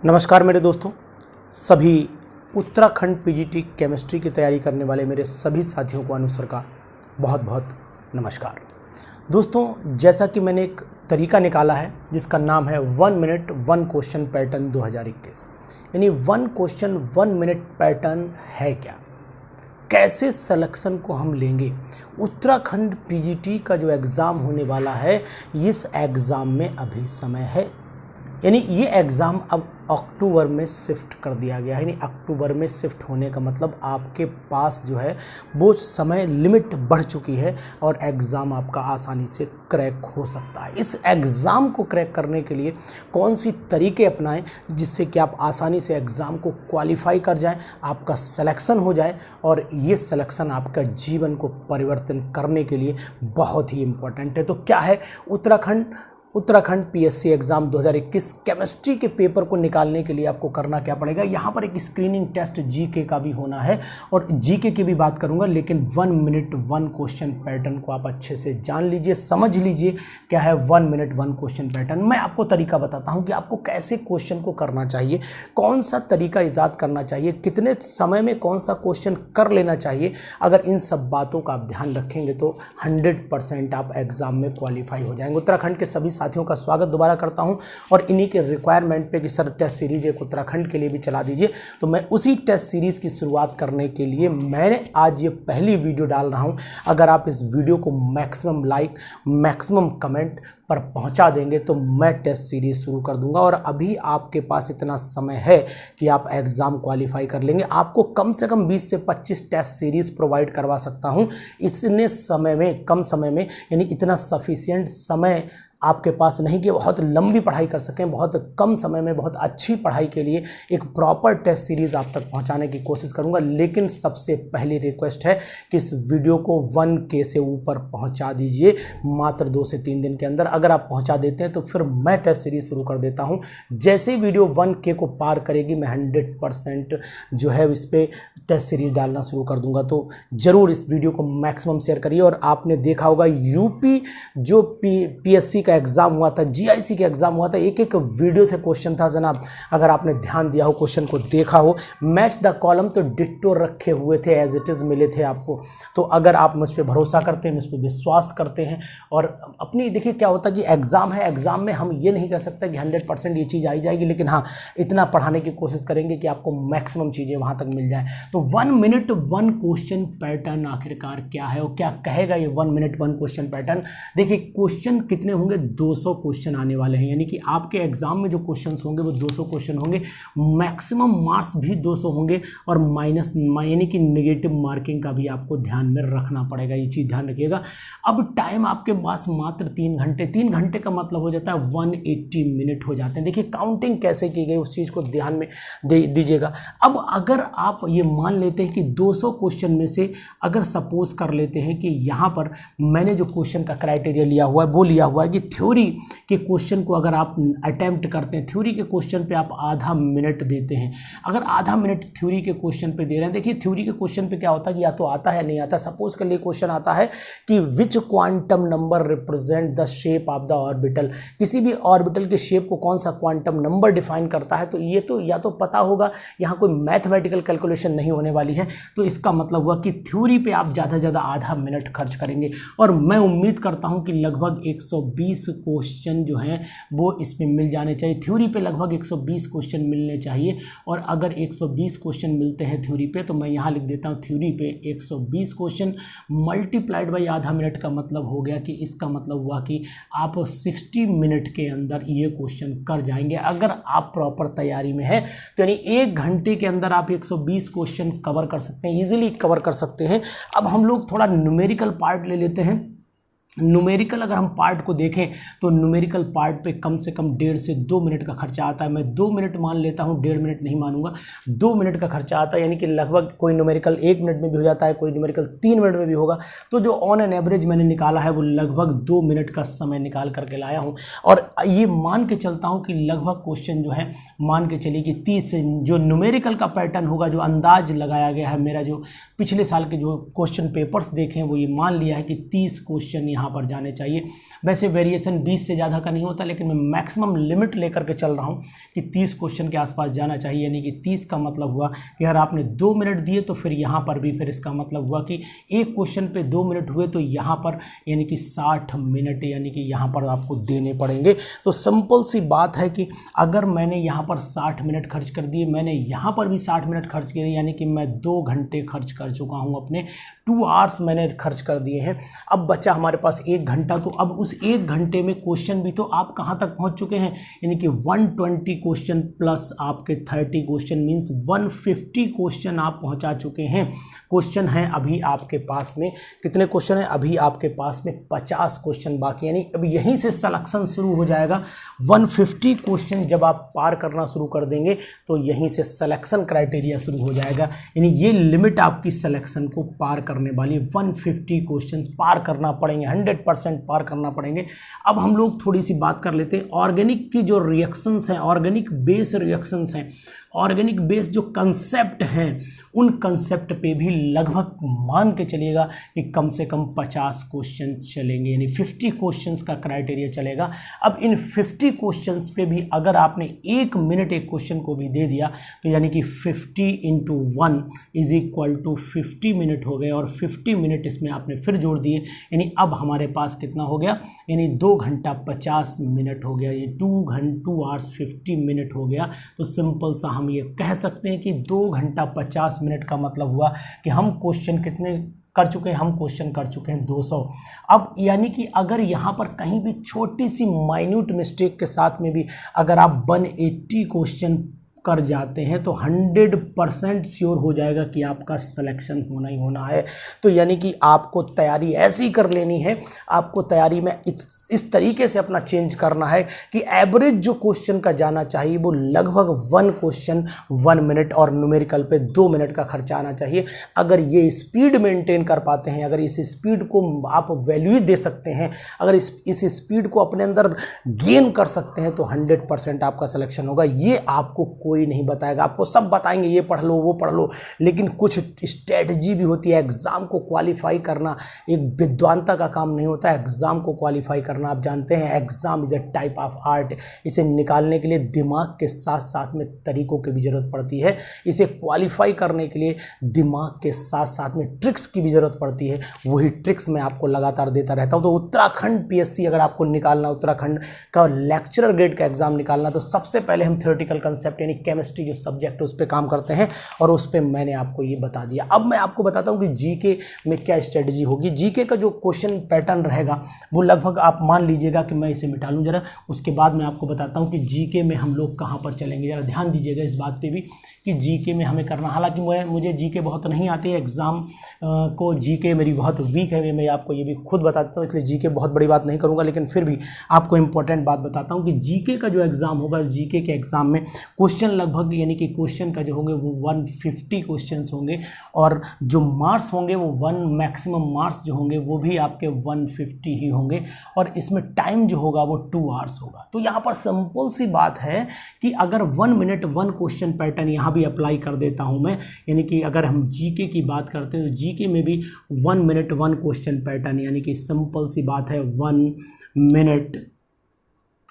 नमस्कार मेरे दोस्तों, सभी उत्तराखंड पीजीटी केमिस्ट्री की तैयारी करने वाले मेरे सभी साथियों को अनुसर का बहुत बहुत नमस्कार। दोस्तों, जैसा कि मैंने एक तरीका निकाला है जिसका नाम है 1 मिनट 1 क्वेश्चन पैटर्न 2021, यानी 1 क्वेश्चन 1 मिनट पैटर्न है क्या, कैसे सिलेक्शन को हम लेंगे। उत्तराखंड पीजीटी का जो एग्ज़ाम होने वाला है, इस एग्ज़ाम में अभी समय है, यानी ये एग्ज़ाम अब अक्टूबर में शिफ्ट कर दिया गया है। यानी अक्टूबर में शिफ्ट होने का मतलब आपके पास जो है वो समय लिमिट बढ़ चुकी है और एग्ज़ाम आपका आसानी से क्रैक हो सकता है। इस एग्ज़ाम को क्रैक करने के लिए कौन सी तरीके अपनाएं जिससे कि आप आसानी से एग्ज़ाम को क्वालिफाई कर जाएं, आपका सिलेक्शन हो जाए और ये सिलेक्शन आपका जीवन को परिवर्तन करने के लिए बहुत ही इम्पोर्टेंट है। तो क्या है, उत्तराखंड पीएससी एग्ज़ाम 2021 केमिस्ट्री के पेपर को निकालने के लिए आपको करना क्या पड़ेगा। यहाँ पर एक स्क्रीनिंग टेस्ट जीके का भी होना है और जीके की भी बात करूँगा, लेकिन 1 मिनट 1 क्वेश्चन पैटर्न को आप अच्छे से जान लीजिए, समझ लीजिए क्या है 1 मिनट 1 क्वेश्चन पैटर्न। मैं आपको तरीका बताता हूँ कि आपको कैसे क्वेश्चन को करना चाहिए, कौन सा तरीका ईजाद करना चाहिए, कितने समय में कौन सा क्वेश्चन कर लेना चाहिए। अगर इन सब बातों का आप ध्यान रखेंगे तो 100% आप एग्ज़ाम में क्वालिफाई हो जाएंगे। उत्तराखंड के सभी साथियों का स्वागत दोबारा करता हूं और इन्हीं के रिक्वायरमेंट पे कि सर टेस्ट सीरीज़ एक उत्तराखंड के लिए भी चला दीजिए, तो मैं उसी टेस्ट सीरीज़ की शुरुआत करने के लिए मैंने आज ये पहली वीडियो डाल रहा हूं। अगर आप इस वीडियो को मैक्सिमम लाइक मैक्सिमम कमेंट पर पहुंचा देंगे तो मैं टेस्ट सीरीज़ शुरू कर दूंगा और अभी आपके पास इतना समय है कि आप एग्ज़ाम क्वालिफाई कर लेंगे। आपको कम से कम 20 से 25 टेस्ट सीरीज़ प्रोवाइड करवा सकता हूं इतने समय में, कम समय में, यानी इतना सफिशिएंट समय आपके पास नहीं कि बहुत लंबी पढ़ाई कर सकें। बहुत कम समय में बहुत अच्छी पढ़ाई के लिए एक प्रॉपर टेस्ट सीरीज़ आप तक पहुंचाने की कोशिश करूंगा। लेकिन सबसे पहली रिक्वेस्ट है कि इस वीडियो को 1K से ऊपर पहुंचा दीजिए मात्र 2 से 3 दिन के अंदर। अगर आप पहुंचा देते हैं तो फिर मैं टेस्ट सीरीज़ शुरू कर देता हूं। जैसे ही वीडियो 1K को पार करेगी मैं 100% जो है इस पर टेस्ट सीरीज़ डालना शुरू कर दूंगा। तो ज़रूर इस वीडियो को मैक्सिमम शेयर करिए। और आपने देखा होगा यूपी जो पीएससी का एग्ज़ाम हुआ था, जीआईसी का एग्ज़ाम हुआ था, एक एक वीडियो से क्वेश्चन था जनाब। अगर आपने ध्यान दिया हो, क्वेश्चन को देखा हो, मैच द कॉलम तो डिट्टो रखे हुए थे, एज इट इज़ मिले थे आपको। तो अगर आप मुझ पर भरोसा करते हैं, मुझ पर विश्वास करते हैं और अपनी, देखिए क्या होता है कि एग्ज़ाम है, एग्ज़ाम में हम ये नहीं कह सकते कि 100% ये चीज़ आई जाएगी, लेकिन हाँ इतना पढ़ाने की कोशिश करेंगे कि आपको मैक्सिमम चीज़ें वहाँ तक मिल जाएँ। तो 1 मिनट 1 क्वेश्चन पैटर्न आखिरकार क्या है और क्या कहेगा ये 1 मिनट 1 क्वेश्चन पैटर्न। देखिए क्वेश्चन कितने होंगे, 200 क्वेश्चन आने वाले हैं, यानी कि आपके एग्जाम में जो क्वेश्चंस होंगे वो 200 क्वेश्चन होंगे। मैक्सिमम मार्क्स भी 200 होंगे और माइनस यानी कि नेगेटिव मार्किंग का भी आपको ध्यान में रखना पड़ेगा, ये चीज़ ध्यान रखिएगा। अब टाइम आपके पास मात्र 3 घंटे, 3 घंटे का मतलब हो जाता है 180 मिनट हो जाते हैं। देखिए काउंटिंग कैसे की गई उस चीज़ को ध्यान में दीजिएगा। अब अगर आप ये मान लेते हैं कि 200 क्वेश्चन में से अगर सपोज कर लेते हैं कि यहाँ पर मैंने जो क्वेश्चन का क्राइटेरिया लिया हुआ है वो लिया हुआ है कि थ्योरी के क्वेश्चन को अगर आप अटेम्प्ट करते हैं, थ्योरी के क्वेश्चन पे आप आधा मिनट देते हैं। अगर आधा मिनट थ्योरी के क्वेश्चन पे दे रहे हैं, देखिए थ्योरी के क्वेश्चन पे क्या होता है कि या तो आता है नहीं आता। सपोज कर लिए क्वेश्चन आता है कि which quantum number represent the shape of the orbital, किसी भी ऑर्बिटल के शेप को कौन सा क्वांटम नंबर डिफाइन करता है। तो ये तो या तो पता होगा, यहाँ कोई मैथमेटिकल कैलकुलेशन नहीं होने वाली है। तो इसका मतलब हुआ कि थ्योरी पे आप ज़्यादा से ज़्यादा आधा मिनट खर्च करेंगे और मैं उम्मीद करता हूँ कि लगभग 120 क्वेश्चन जो हैं वो इसमें मिल जाने चाहिए। थ्योरी पे लगभग 120 क्वेश्चन मिलने चाहिए और अगर 120 क्वेश्चन मिलते हैं थ्योरी पे तो मैं यहाँ लिख देता हूँ थ्योरी पे 120 क्वेश्चन मल्टीप्लाइड बाई आधा मिनट का मतलब हो गया कि इसका मतलब हुआ कि आप 60 मिनट के अंदर ये क्वेश्चन कर जाएंगे। अगर आप प्रॉपर तैयारी में हैं तो यानी 1 घंटे के अंदर आप 120 क्वेश्चन कवर कर सकते हैं, ईजिली कवर कर सकते हैं। अब हम लोग थोड़ा न्यूमेरिकल पार्ट ले लेते हैं। न्यूमेरिकल अगर हम पार्ट को देखें तो न्यूमेरिकल पार्ट पे कम से कम 1.5 से 2 मिनट का खर्चा आता है। मैं 2 मिनट मान लेता हूँ, 1.5 मिनट नहीं मानूंगा, 2 मिनट का खर्चा आता है। यानी कि लगभग कोई न्यूमेरिकल 1 मिनट में भी हो जाता है, कोई न्यूमेरिकल 3 मिनट में भी होगा। तो जो ऑन एन एवरेज मैंने निकाला है वो लगभग 2 मिनट का समय निकाल करके लाया हूँ और ये मान के चलता हूँ कि लगभग क्वेश्चन जो है मान के चलिए कि 30 जो न्यूमेरिकल का पैटर्न होगा, जो अंदाज लगाया गया है, मेरा जो पिछले साल के जो क्वेश्चन पेपर्स देखे हैं वो ये मान लिया है कि 30 क्वेश्चन यहाँ यहाँ पर जाने चाहिए। वैसे वेरिएशन 20 से ज़्यादा का नहीं होता, लेकिन मैं मैक्सिमम लिमिट लेकर के चल रहा हूँ कि 30 क्वेश्चन के आसपास जाना चाहिए। यानी कि 30 का मतलब हुआ कि अगर आपने 2 मिनट दिए तो फिर यहाँ पर भी फिर इसका मतलब हुआ कि एक क्वेश्चन पे 2 मिनट हुए तो यहाँ पर यानी कि 60 मिनट यानी कि यहाँ पर आपको देने पड़ेंगे। तो सिंपल सी बात है कि अगर मैंने यहाँ पर 60 मिनट खर्च कर दिए, मैंने यहाँ पर भी 60 मिनट खर्च किए, यानी कि मैं 2 घंटे खर्च कर चुका हूँ, अपने 2 आवर्स मैंने खर्च कर दिए हैं। अब बचा हमारे पास 1 घंटा। तो अब उस 1 घंटे में क्वेश्चन भी तो आप कहाँ तक पहुँच चुके हैं, यानी कि 120 क्वेश्चन प्लस आपके 30 क्वेश्चन मीन्स 150 क्वेश्चन आप पहुँचा चुके हैं। क्वेश्चन हैं अभी आपके पास में कितने क्वेश्चन हैं, अभी आपके पास में 50 क्वेश्चन बाकी, यानी अब यहीं से सिलेक्शन शुरू हो जाएगा। 150 क्वेश्चन जब आप पार करना शुरू कर देंगे तो यहीं से सिलेक्शन क्राइटेरिया शुरू हो जाएगा, यानी ये लिमिट आपकी सिलेक्शन को पार करने वाली 150 क्वेश्चन पार करना पड़ेंगे, 100% पार करना पड़ेंगे। अब हम लोग थोड़ी सी बात कर लेते हैं ऑर्गेनिक की जो रिएक्शंस हैं, ऑर्गेनिक बेस रिएक्शंस हैं, ऑर्गेनिक बेस जो कंसेप्ट हैं, उन कंसेप्ट पे भी लगभग मान के चलिएगा कि कम से कम 50 क्वेश्चन चलेंगे, यानी 50 क्वेश्चंस का क्राइटेरिया चलेगा। अब इन 50 क्वेश्चंस पे भी अगर आपने 1 मिनट एक क्वेश्चन को भी दे दिया तो यानी कि 50 × 1 = 50 मिनट हो गए, और 50 मिनट इसमें आपने फिर जोड़ दिए, यानी अब हमारे पास कितना हो गया, यानी 2 घंटा 50 मिनट हो गया, ये 2 आवर्स 50 मिनट हो गया। तो सिंपल सा हम ये कह सकते हैं कि 2 घंटा 50 मिनट का मतलब हुआ कि हम क्वेश्चन कितने कर चुके हैं, हम क्वेश्चन कर चुके हैं 200। अब यानी कि अगर यहाँ पर कहीं भी छोटी सी माइन्यूट मिस्टेक के साथ में भी अगर आप 180 क्वेश्चन कर जाते हैं तो 100% श्योर हो जाएगा कि आपका सिलेक्शन होना ही होना है। तो यानी कि आपको तैयारी ऐसी कर लेनी है, आपको तैयारी में इस तरीके से अपना चेंज करना है कि एवरेज जो क्वेश्चन का जाना चाहिए वो लगभग 1 क्वेश्चन 1 मिनट और न्यूमेरिकल पे 2 मिनट का खर्चा आना चाहिए। अगर ये स्पीड मेंटेन कर पाते हैं, अगर इस स्पीड को आप वैल्यू दे सकते हैं, अगर इस स्पीड को अपने अंदर गेन कर सकते हैं तो 100% आपका सिलेक्शन होगा। ये आपको कोई नहीं बताएगा, आपको सब बताएंगे ये पढ़ लो वो पढ़ लो, लेकिन कुछ स्ट्रेटजी भी होती है। एग्जाम को क्वालिफाई करना एक विद्वानता का काम नहीं होता है, एग्जाम को क्वालिफाई करना आप जानते हैं exam is a type of art. इसे निकालने के लिए दिमाग के साथ साथ में तरीकों की भी जरूरत पड़ती है, इसे क्वालिफाई करने के लिए दिमाग के साथ साथ में ट्रिक्स की भी जरूरत पड़ती है। वही ट्रिक्स मैं आपको लगातार देता रहता हूं। तो उत्तराखंड पीएससी अगर आपको निकालना, उत्तराखंड का लेक्चरर ग्रेड का एग्जाम निकालना, तो सबसे पहले हम थ्योरेटिकल कंसेप्ट यानी केमिस्ट्री जो सब्जेक्ट है उस पर काम करते हैं, और उस पर मैंने आपको ये बता दिया। अब मैं आपको बताता हूँ कि जीके में क्या स्ट्रेटजी होगी। जीके का जो क्वेश्चन पैटर्न रहेगा वो लगभग आप मान लीजिएगा कि मैं इसे मिटा लूँ जरा, उसके बाद मैं आपको बताता हूँ कि जीके में हम लोग कहाँ पर चलेंगे। जरा ध्यान दीजिएगा इस बात पे भी कि जीके में हमें करना, हालांकि मुझे जीके बहुत नहीं आती है, एग्ज़ाम को जीके मेरी बहुत वीक है, मैं आपको ये भी खुद बता देता हूँ, इसलिए जीके बहुत बड़ी बात नहीं करूँगा, लेकिन फिर भी आपको इंपॉर्टेंट बात बताता हूँ कि जीके का जो एग्ज़ाम होगा, जीके के एग्ज़ाम में क्वेश्चन लगभग यानी कि क्वेश्चन का जो होंगे वो 150 क्वेश्चन होंगे, और जो मार्क्स होंगे वो मैक्सिमम मार्क्स जो होंगे वो भी आपके 150 ही होंगे, और इसमें टाइम जो होगा वो 2 आवर्स होगा। तो यहाँ पर सिंपल सी बात है कि अगर 1 मिनट 1 क्वेश्चन पैटर्न यहाँ भी अप्लाई कर देता हूँ मैं, यानी कि अगर हम जीके की बात करते हैं तो जीके में भी 1 मिनट 1 क्वेश्चन पैटर्न, यानी कि सिंपल सी बात है 1 मिनट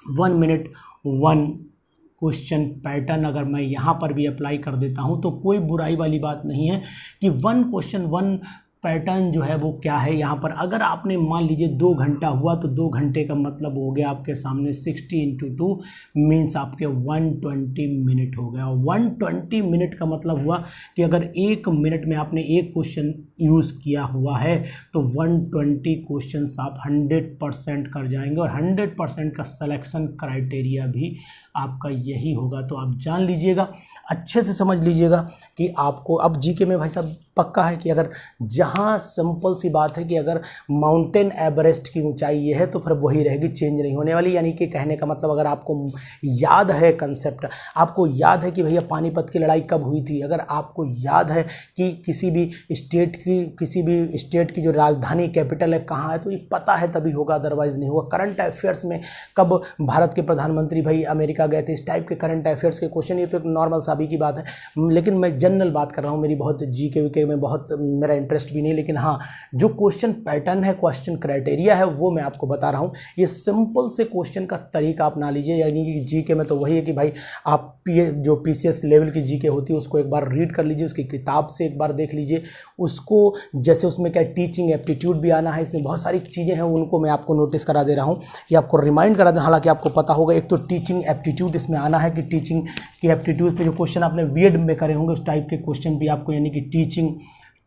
1 क्वेश्चन पैटर्न अगर मैं यहाँ पर भी अप्लाई कर देता हूँ तो कोई बुराई वाली बात नहीं है कि 1 क्वेश्चन 1 पैटर्न जो है वो क्या है। यहाँ पर अगर आपने मान लीजिए 2 घंटा हुआ तो 2 घंटे का मतलब हो गया आपके सामने 60 × 2 मीन्स आपके 120 मिनट हो गया। 120 मिनट का मतलब हुआ कि अगर 1 मिनट में आपने एक क्वेश्चन यूज़ किया हुआ है तो 120 क्वेश्चंस आप 100% कर जाएंगे, और 100% का सिलेक्शन क्राइटेरिया भी आपका यही होगा। तो आप जान लीजिएगा, अच्छे से समझ लीजिएगा कि आपको अब जीके में भाई साहब पक्का है कि अगर जहाँ सिंपल सी बात है कि अगर माउंटेन एवरेस्ट की ऊंचाई ये है तो फिर वही रहेगी, चेंज नहीं होने वाली। यानी कि कहने का मतलब अगर आपको याद है कंसेप्ट, आपको याद है कि भैया पानीपत की लड़ाई कब हुई थी, अगर आपको याद है कि किसी भी स्टेट की जो राजधानी कैपिटल है कहाँ है, तो ये पता है तभी होगा, अदरवाइज नहीं होगा। करंट अफेयर्स में कब भारत के प्रधानमंत्री भाई अमेरिका गए थे, इस टाइप के करंट अफेयर्स के क्वेश्चन, ये तो एक नॉर्मल साबी की बात है, लेकिन मैं जनरल बात कर रहा हूँ, मेरी बहुत जीके वीके जीके में बहुत मेरा इंटरेस्ट भी नहीं, लेकिन हाँ जो क्वेश्चन पैटर्न है, क्वेश्चन क्राइटेरिया है, वो मैं आपको बता रहा हूँ। ये सिंपल से क्वेश्चन का तरीका अपना लीजिए, यानी कि जीके में तो वही है कि भाई आप जो पीसीएस लेवल की जीके होती है उसको एक बार रीड कर लीजिए, उसकी किताब से एक बार देख लीजिए उसको। जैसे उसमें क्या टीचिंग एप्टीट्यूड भी आना है, इसमें बहुत सारी चीज़ें हैं, उनको मैं आपको नोटिस करा दे रहा हूँ या आपको रिमाइंड करा दें। हालांकि आपको पता होगा, एक तो टीचिंग एप्टीट्यूड इसमें आना है कि टीचिंग की एप्टीट्यूड पे जो क्वेश्चन आपने बीएड में करे होंगे उस टाइप के क्वेश्चन भी आपको, यानी कि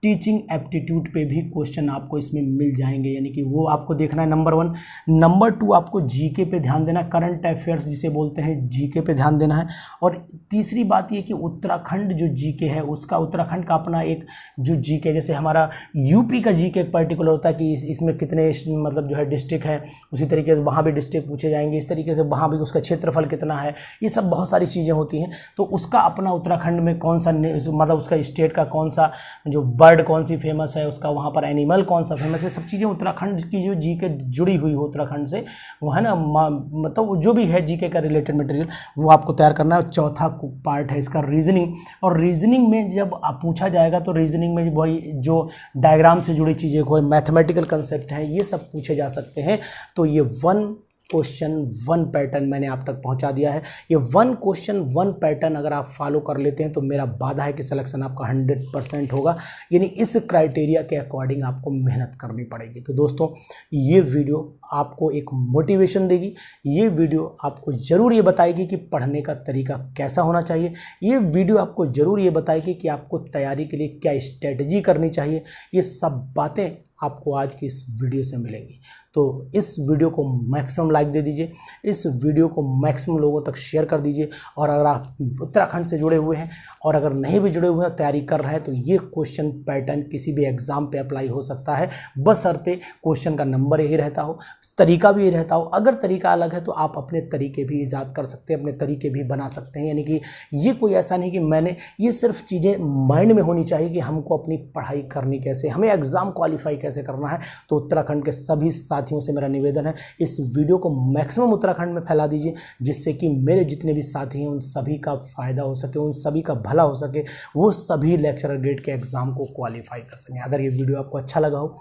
टीचिंग एप्टीट्यूड पे भी क्वेश्चन आपको इसमें मिल जाएंगे, यानी कि वो आपको देखना है, नंबर 1। नंबर 2 आपको जीके पे ध्यान देना है, करंट अफेयर्स जिसे बोलते हैं, जीके पे ध्यान देना है। और तीसरी बात ये कि उत्तराखंड जो जीके है उसका, उत्तराखंड का अपना एक जो जीके, जैसे हमारा यूपी का जीके पर्टिकुलर होता है कि इसमें कितने मतलब जो है डिस्ट्रिक्ट है, उसी तरीके से वहाँ भी डिस्ट्रिक्ट पूछे जाएंगे, इस तरीके से वहाँ भी उसका क्षेत्रफल कितना है, ये सब बहुत सारी चीज़ें होती हैं। तो उसका अपना उत्तराखंड में कौन सा, मतलब उसका स्टेट का कौन सा जो बर्ड कौन सी फेमस है, उसका वहाँ पर एनिमल कौन सा फेमस है, सब चीज़ें उत्तराखंड की जो जीके जुड़ी हुई हो उत्तराखंड से, वो है ना, मतलब जो भी है जीके का रिलेटेड मटेरियल वो आपको तैयार करना है। और चौथा पार्ट है इसका रीजनिंग, और रीजनिंग में जब आप पूछा जाएगा तो रीजनिंग में वही जो डायग्राम से जुड़ी चीज़ें, कोई मैथमेटिकल कंसेप्ट हैं, ये सब पूछे जा सकते हैं। तो ये 1 क्वेश्चन 1 पैटर्न मैंने आप तक पहुंचा दिया है। ये 1 क्वेश्चन 1 पैटर्न अगर आप फॉलो कर लेते हैं तो मेरा वादा है कि सिलेक्शन आपका 100% होगा, यानी इस क्राइटेरिया के अकॉर्डिंग आपको मेहनत करनी पड़ेगी। तो दोस्तों ये वीडियो आपको एक मोटिवेशन देगी, ये वीडियो आपको ज़रूर ये बताएगी कि पढ़ने का तरीका कैसा होना चाहिए, ये वीडियो आपको ज़रूर ये बताएगी कि आपको तैयारी के लिए क्या स्ट्रेटजी करनी चाहिए। ये सब बातें आपको आज की इस वीडियो से मिलेंगी। तो इस वीडियो को मैक्सिमम लाइक दे दीजिए, इस वीडियो को मैक्सिमम लोगों तक शेयर कर दीजिए। और अगर आप उत्तराखंड से जुड़े हुए हैं और अगर नहीं भी जुड़े हुए हैं, तैयारी कर रहे हैं, तो ये क्वेश्चन पैटर्न किसी भी एग्ज़ाम पे अप्लाई हो सकता है, बशर्ते क्वेश्चन का नंबर यही रहता हो, तरीका भी यही रहता हो। अगर तरीका अलग है तो आप अपने तरीके भी ईजाद कर सकते हैं, अपने तरीके भी बना सकते हैं। यानी कि ये कोई ऐसा नहीं कि मैंने, ये सिर्फ चीज़ें माइंड में होनी चाहिए कि हमको अपनी पढ़ाई करनी कैसे, हमें एग्ज़ाम क्वालिफाई कैसे करना है। तो उत्तराखंड के सभी साथियों से मेरा निवेदन है, इस वीडियो को मैक्सिमम उत्तराखंड में फैला दीजिए, जिससे कि मेरे जितने भी साथी हैं उन सभी का फ़ायदा हो सके, उन सभी का भला हो सके, वो सभी लेक्चरर ग्रेड के एग्ज़ाम को क्वालिफाई कर सकें। अगर ये वीडियो आपको अच्छा लगा हो,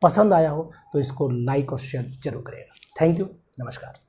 पसंद आया हो, तो इसको लाइक और शेयर जरूर करिएगा। थैंक यू, नमस्कार।